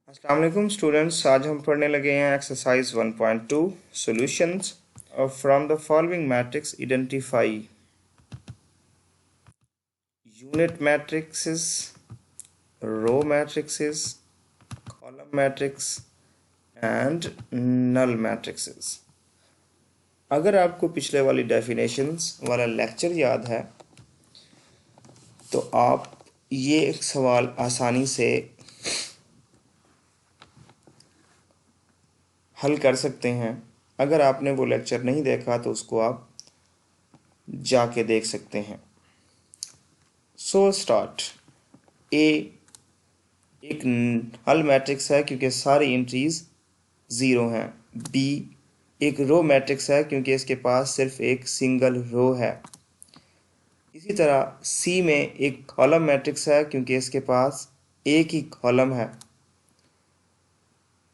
अस्सलाम वालेकुम स्टूडेंट्स, आज हम पढ़ने लगे हैं exercise 1.2 solutions from the following matrix identify unit matrices, row matrices, column matrix and null matrices. अगर आपको पिछले वाली डेफिनेशंस वाला लेक्चर याद है तो आप ये एक सवाल आसानी से हल कर सकते हैं। अगर आपने वो लेक्चर नहीं देखा तो उसको आप जाके देख सकते हैं। So start. ए एक नल मैट्रिक्स है क्योंकि सारी एंट्रीज ज़ीरो हैं। बी एक रो मैट्रिक्स है क्योंकि इसके पास सिर्फ एक सिंगल रो है। इसी तरह सी में एक कॉलम मैट्रिक्स है क्योंकि इसके पास एक ही कॉलम है।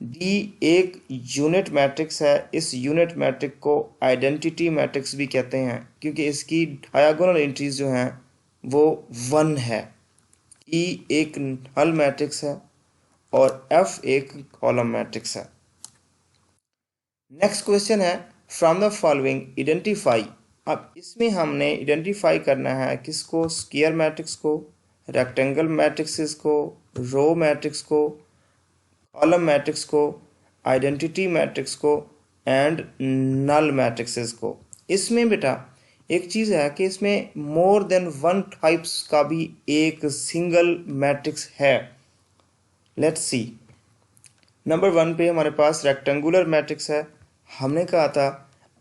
डी एक यूनिट मैट्रिक्स है। इस यूनिट मैट्रिक्स को आइडेंटिटी मैट्रिक्स भी कहते हैं क्योंकि इसकी डायगोनल एंट्रीज जो हैं वो 1 है। ई एक नल मैट्रिक्स है और एफ एक कॉलम मैट्रिक्स है। नेक्स्ट क्वेश्चन है फ्रॉम द फॉलोइंग आइडेंटिफाई। अब इसमें हमने आइडेंटिफाई करना है किसको? स्क्वायर मैट्रिक्स को, रेक्टेंगल मैट्रिक्सेस को, रो मैट्रिक्स को, कॉलम मैट्रिक्स को, आइडेंटिटी मैट्रिक्स को एंड नल मैट्रिक्सेस को। इसमें बेटा एक चीज़ है कि इसमें मोर देन वन टाइप्स का भी एक सिंगल मैट्रिक्स है। Let's see. नंबर 1 पे हमारे पास रेक्टेंगुलर मैट्रिक्स है। हमने कहा था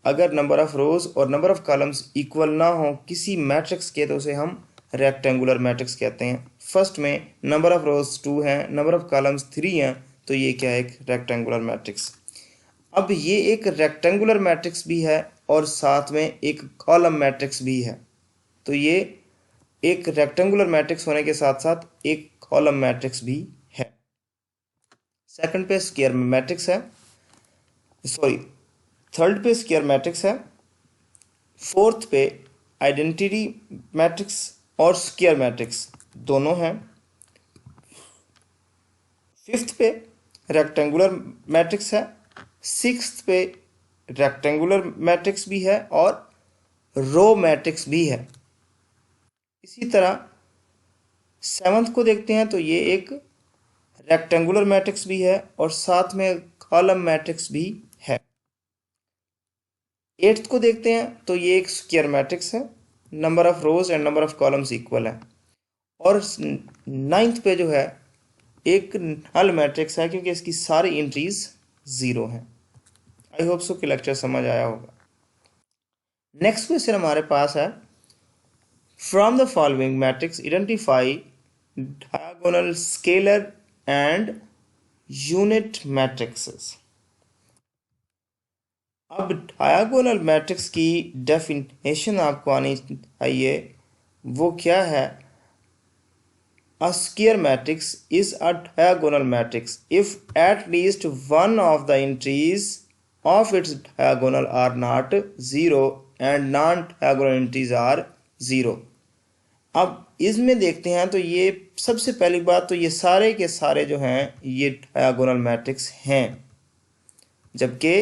अगर नंबर ऑफ रोज और नंबर ऑफ कॉलम्स इक्वल ना हो किसी मैट्रिक्स के तो उसे हम रेक्टेंगुलर मैट्रिक्स कहते हैं। फर्स्ट में नंबर ऑफ रोज 2 हैं, नंबर ऑफ कॉलम्स 3 हैं, तो ये क्या है? एक रेक्टेंगुलर मैट्रिक्स। अब ये एक रेक्टेंगुलर मैट्रिक्स भी है और साथ में एक कॉलम मैट्रिक्स भी है। तो ये एक रेक्टेंगुलर मैट्रिक्स होने के साथ साथ एक कॉलम मैट्रिक्स भी है। सेकंड पे स्क्वायर मैट्रिक्स है, सॉरी थर्ड पे स्क्वायर मैट्रिक्स है। फोर्थ पे आइडेंटिटी मैट्रिक्स और स्क्वायर मैट्रिक्स दोनों हैं। फिफ्थ पे रेक्टेंगुलर मैट्रिक्स है। सिक्स्थ पे रेक्टेंगुलर मैट्रिक्स भी है और रो मैट्रिक्स भी है। इसी तरह सेवंथ को देखते हैं तो ये एक रेक्टेंगुलर मैट्रिक्स भी है और साथ में कॉलम मैट्रिक्स भी है। एट्थ को देखते हैं तो ये एक स्क्वायर मैट्रिक्स है, number of rose and number of columns equal है। और नाइन्थ पे जो है एक नल मैट्रिक्स है क्योंकि इसकी सारी एंट्रीज ज़ीरो हैं। आई होप सो कि लेक्चर समझ आया होगा। नेक्स्ट क्वेश्चन हमारे पास है from the following matrix identify diagonal scalar and unit matrixes. अब डायगोनल मैट्रिक्स की डेफिनेशन आपको आनी चाहिए। वो क्या है? A square matrix is a diagonal matrix if at least one of the entries of its diagonal are not zero and non-diagonal entries are zero। अब इसमें देखते हैं तो ये सबसे पहली बात तो ये सारे के सारे जो हैं ये डायगोनल मैट्रिक्स हैं, जबकि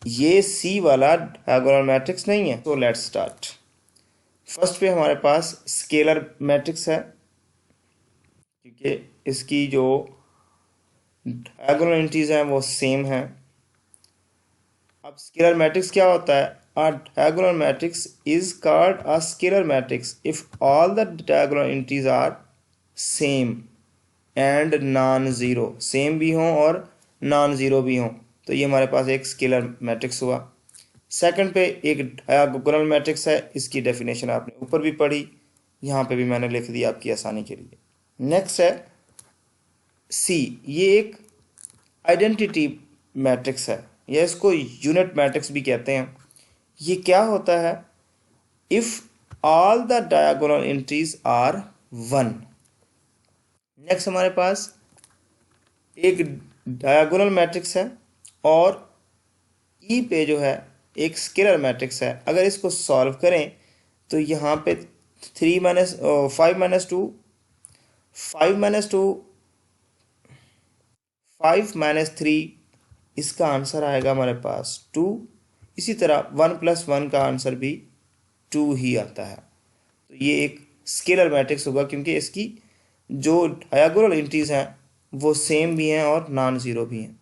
ये सी वाला डायगोनल मैट्रिक्स नहीं है। तो लेट्स स्टार्ट। फर्स्ट पे हमारे पास स्केलर मैट्रिक्स है क्योंकि इसकी जो डायगोनल एंट्रीज हैं वो सेम हैं। अब स्केलर मैट्रिक्स क्या होता है? A diagonal matrix is called a scalar matrix if all the diagonal entries are same and non zero, same भी हों और नॉन ज़ीरो भी हों, तो ये हमारे पास एक स्केलर मैट्रिक्स हुआ। सेकंड पे एक डायगोनल मैट्रिक्स है, इसकी डेफिनेशन आपने ऊपर भी पढ़ी, यहाँ पे भी मैंने लिख दिया आपकी आसानी के लिए। नेक्स्ट है सी, ये एक आइडेंटिटी मैट्रिक्स है या इसको यूनिट मैट्रिक्स भी कहते हैं। ये क्या होता है? If all the diagonal entries are 1। Next हमारे पास एक डायगोनल मैट्रिक्स है और ई पे जो है एक स्केलर मैट्रिक्स है। अगर इसको सॉल्व करें तो यहाँ पे 3 - 5 - 2 5 - 2 5 माइनस 3, इसका आंसर आएगा हमारे पास 2। इसी तरह 1 प्लस 1 का आंसर भी 2 ही आता है। तो ये एक स्केलर मैट्रिक्स होगा क्योंकि इसकी जो डायगोनल एंट्रीज हैं वो सेम भी हैं और नॉन ज़ीरो भी हैं।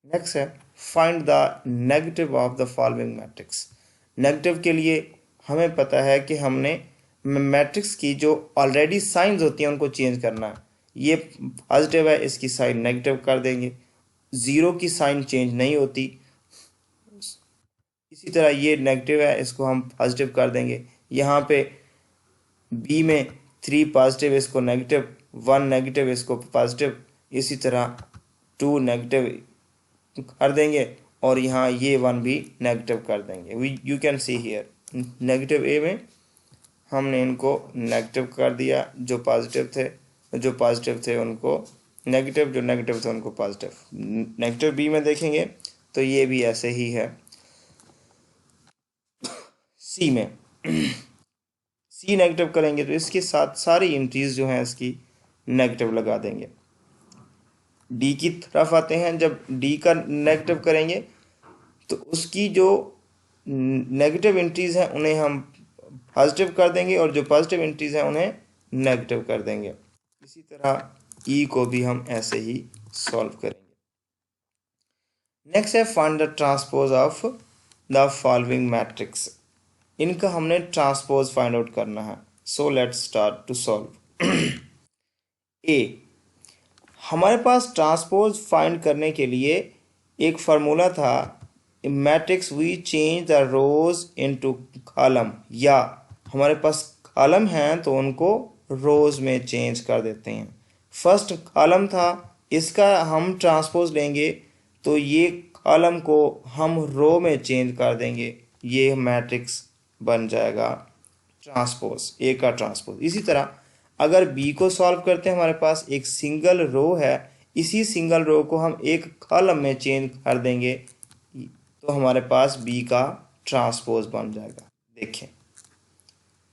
नेक्स्ट है find the negative of the following matrix. Negative के लिए हमें पता है कि हमने मैट्रिक्स की जो ऑलरेडी साइंस होती हैं उनको चेंज करना है। ये पॉजिटिव है, इसकी साइन नेगेटिव कर देंगे। ज़ीरो की साइन चेंज नहीं होती। इसी तरह ये नेगेटिव है, इसको हम पॉजिटिव कर देंगे। यहाँ पे बी में 3 पॉजिटिव, इसको नेगेटिव, 1 नेगेटिव, इसको पॉजिटिव। इसी तरह 2 नेगेटिव कर देंगे और यहाँ ये 1 भी नेगेटिव कर देंगे। You can see here negative A में हमने इनको नेगेटिव कर दिया, जो पॉजिटिव थे उनको नेगेटिव, जो नेगेटिव थे उनको पॉजिटिव। नेगेटिव बी में देखेंगे तो ये भी ऐसे ही है। सी में सी नेगेटिव करेंगे तो इसके साथ सारी एंट्रीज जो हैं इसकी नेगेटिव लगा देंगे। डी की तरफ आते हैं, जब डी का नेगेटिव करेंगे तो उसकी जो नेगेटिव एंट्रीज हैं उन्हें हम पॉजिटिव कर देंगे और जो पॉजिटिव एंट्रीज हैं उन्हें नेगेटिव कर देंगे। इसी तरह ई को भी हम ऐसे ही सॉल्व करेंगे। नेक्स्ट है find the transpose of the following matrix. इनका हमने ट्रांसपोज फाइंड आउट करना है। So let's start to solve. A, हमारे पास ट्रांसपोज फाइंड करने के लिए एक फार्मूला था, matrix we change the rows into column, या हमारे पास कॉलम हैं तो उनको रोज में चेंज कर देते हैं। फर्स्ट कॉलम था, इसका हम ट्रांसपोज लेंगे तो ये कॉलम को हम रो में चेंज कर देंगे, ये मैट्रिक्स बन जाएगा ट्रांसपोज, ए का ट्रांसपोज। इसी तरह अगर बी को सॉल्व करते हैं, हमारे पास एक सिंगल रो है, इसी सिंगल रो को हम एक कॉलम में चेंज कर देंगे तो हमारे पास बी का ट्रांसपोज बन जाएगा। देखें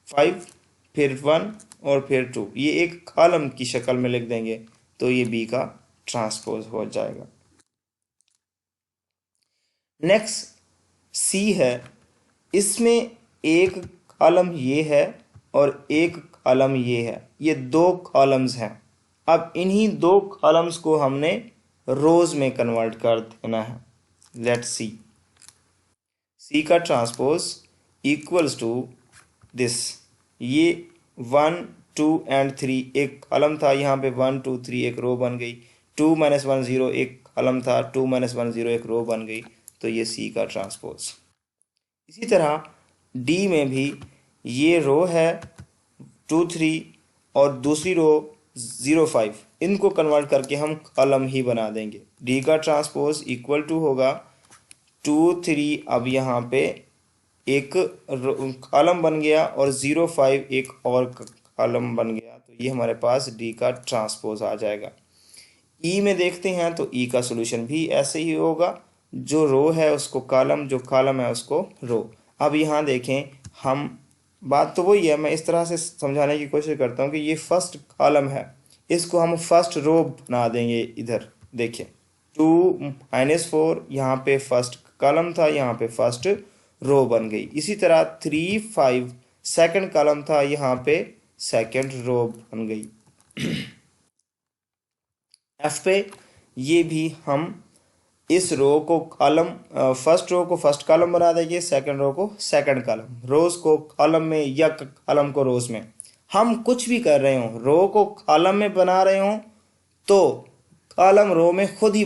5 फिर 1 और फिर 2, ये एक कॉलम की शक्ल में लिख देंगे तो ये बी का ट्रांसपोज हो जाएगा। नेक्स्ट सी है, इसमें एक कॉलम ये है और एक कॉलम ये है, ये 2 कॉलम्स हैं। अब इन्हीं 2 कॉलम्स को हमने रोज में कन्वर्ट कर देना है। लेट्स सी, सी का ट्रांसपोज इक्वल्स टू दिस, ये 1 2 एंड 3 एक कॉलम था, यहाँ पे 1 2 3 एक रो बन गई। 2 माइनस 1 0 एक कॉलम था, 2 माइनस 1 0 एक रो बन गई, तो ये सी का ट्रांसपोज। इसी तरह डी में भी ये रो है 2 3 और दूसरी रो 0 5, इनको कन्वर्ट करके हम कॉलम ही बना देंगे। डी का ट्रांसपोज इक्वल टू होगा 2 3, अब यहाँ पे एक कॉलम बन गया और 0 5 एक और कॉलम बन गया, तो ये हमारे पास डी का ट्रांसपोज आ जाएगा। ई में देखते हैं तो ई का सोल्यूशन भी ऐसे ही होगा, जो रो है उसको कॉलम, जो कॉलम है उसको रो। अब यहाँ देखें, हम बात तो वही है, मैं इस तरह से समझाने की कोशिश करता हूँ कि ये फर्स्ट कॉलम है, इसको हम फर्स्ट रो बना देंगे। इधर देखिए 2 माइनस 4, यहाँ पे फर्स्ट कॉलम था, यहाँ पे फर्स्ट रो बन गई। इसी तरह 3 5 सेकंड कॉलम था, यहाँ पे सेकंड रो बन गई। एफ पे ये भी हम इस रो को कॉलम, फर्स्ट रो को फर्स्ट कॉलम बना देंगे, सेकंड रो को सेकंड कॉलम, रोज को कॉलम में या कॉलम को रोज में। हम कुछ भी कर रहे हो, रो को कॉलम में बना रहे हो तो कॉलम रो में खुद ही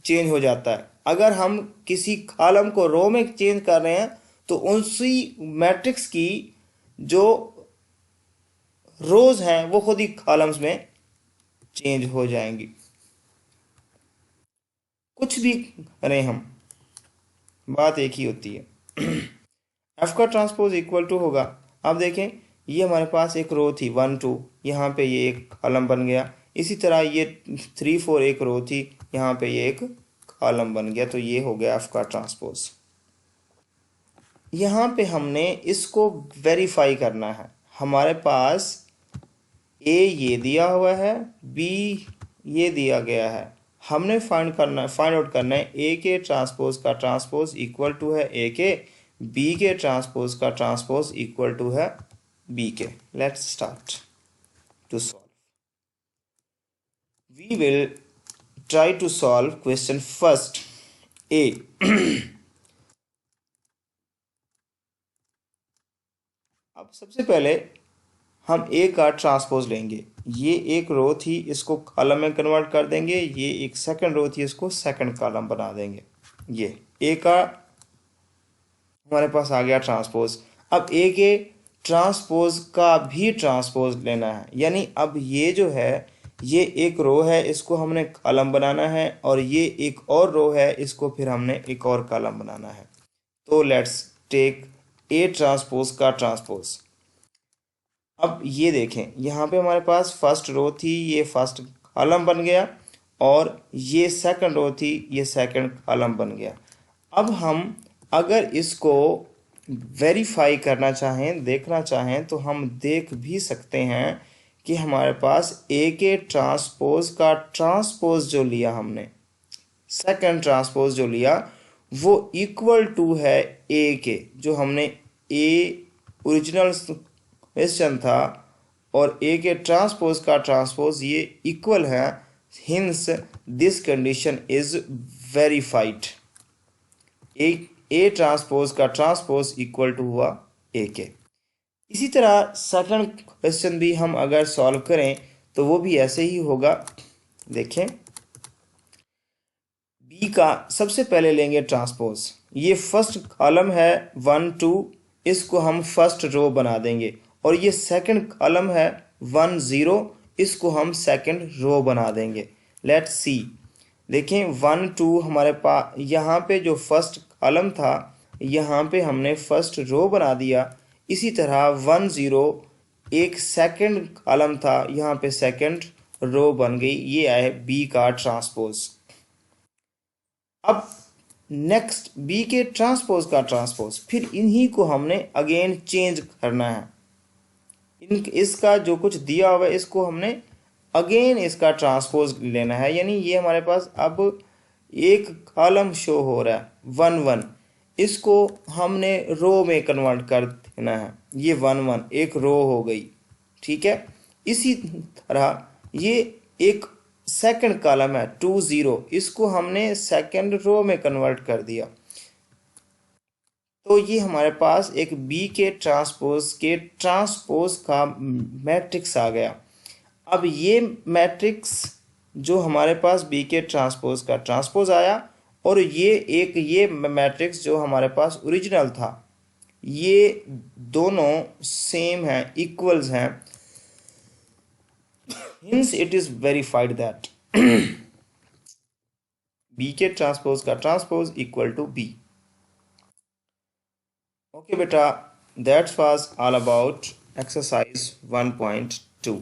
चेंज हो जाता है। अगर हम किसी कॉलम को रो में चेंज कर रहे हैं तो उसी मैट्रिक्स की जो रोज हैं वो खुद ही कॉलम्स में चेंज हो जाएंगी। कुछ भी करें हम, बात एक ही होती है। एफ का ट्रांसपोज इक्वल टू होगा, अब देखें ये हमारे पास एक रो थी 1 2, यहाँ पे ये एक कॉलम बन गया। इसी तरह ये 3 4 एक रो थी, यहाँ पे ये एक कॉलम बन गया, तो ये हो गया एफ का ट्रांसपोज। यहाँ पे हमने इसको वेरीफाई करना है। हमारे पास ए ये दिया हुआ है, बी ये दिया गया है, हमने फाइंड आउट करना है ए के ट्रांसपोज का ट्रांसपोज इक्वल टू है ए के, बी के ट्रांसपोज का ट्रांसपोज इक्वल टू है बी के। Let's start to solve. We will try to solve question first A. अब सबसे पहले हम ए का ट्रांसपोज लेंगे। ये एक रो थी, इसको कॉलम में कन्वर्ट कर देंगे। ये एक सेकंड रो थी, इसको सेकंड कॉलम बना देंगे। ये ए का हमारे पास आ गया ट्रांसपोज। अब ए के ट्रांसपोज का भी ट्रांसपोज लेना है, यानी अब ये जो है ये एक रो है, इसको हमने कॉलम बनाना है, और ये एक और रो है, इसको फिर हमने एक और कॉलम बनाना है। तो लेट्स टेक ए ट्रांसपोज का ट्रांसपोज। अब ये देखें, यहाँ पे हमारे पास फर्स्ट रो थी, ये फर्स्ट कॉलम बन गया, और ये सेकंड रो थी, ये सेकंड कॉलम बन गया। अब हम अगर इसको वेरीफाई करना चाहें, देखना चाहें, तो हम देख भी सकते हैं कि हमारे पास ए के ट्रांसपोज का ट्रांसपोज जो लिया हमने, सेकंड ट्रांसपोज जो लिया, वो इक्वल टू है ए के, जो हमने ए ओरिजिनल क्वेश्चन था, और ए के ट्रांसपोज का ट्रांसपोज ये इक्वल है। Hints this condition is verified. A transpose का ट्रांसपोज इक्वल टू हुआ ए के। इसी तरह सेकंड क्वेश्चन भी हम अगर सॉल्व करें तो वो भी ऐसे ही होगा। देखें, बी का सबसे पहले लेंगे ट्रांसपोज। ये फर्स्ट कॉलम है 1 2, इसको हम फर्स्ट रो बना देंगे, और ये सेकंड कॉलम है 1 0, इसको हम सेकंड रो बना देंगे। Let's see. देखें 1 2 हमारे पास यहाँ पे जो फर्स्ट कॉलम था, यहाँ पे हमने फर्स्ट रो बना दिया। इसी तरह 1 0 एक सेकंड कॉलम था, यहाँ पे सेकंड रो बन गई। ये आए बी का ट्रांसपोज। अब नेक्स्ट बी के ट्रांसपोज का ट्रांसपोज, फिर इन्हीं को हमने अगेन चेंज करना है। इसका जो कुछ दिया हुआ है इसको हमने अगेन इसका ट्रांसपोज लेना है, यानी ये हमारे पास अब एक कॉलम शो हो रहा है 1 1, इसको हमने रो में कन्वर्ट कर देना है। ये 1 1 एक रो हो गई, ठीक है। इसी तरह ये एक सेकंड कॉलम है 2 0, इसको हमने सेकंड रो में कन्वर्ट कर दिया। तो ये हमारे पास एक बी के ट्रांसपोज का मैट्रिक्स आ गया। अब ये मैट्रिक्स जो हमारे पास बी के ट्रांसपोज का ट्रांसपोज आया, और ये मैट्रिक्स जो हमारे पास ओरिजिनल था, ये दोनों सेम हैं, इक्वल्स हैं। Hence it is verified that B के ट्रांसपोज का transpose equal to B। Okay बेटा, that was all about exercise 1.2.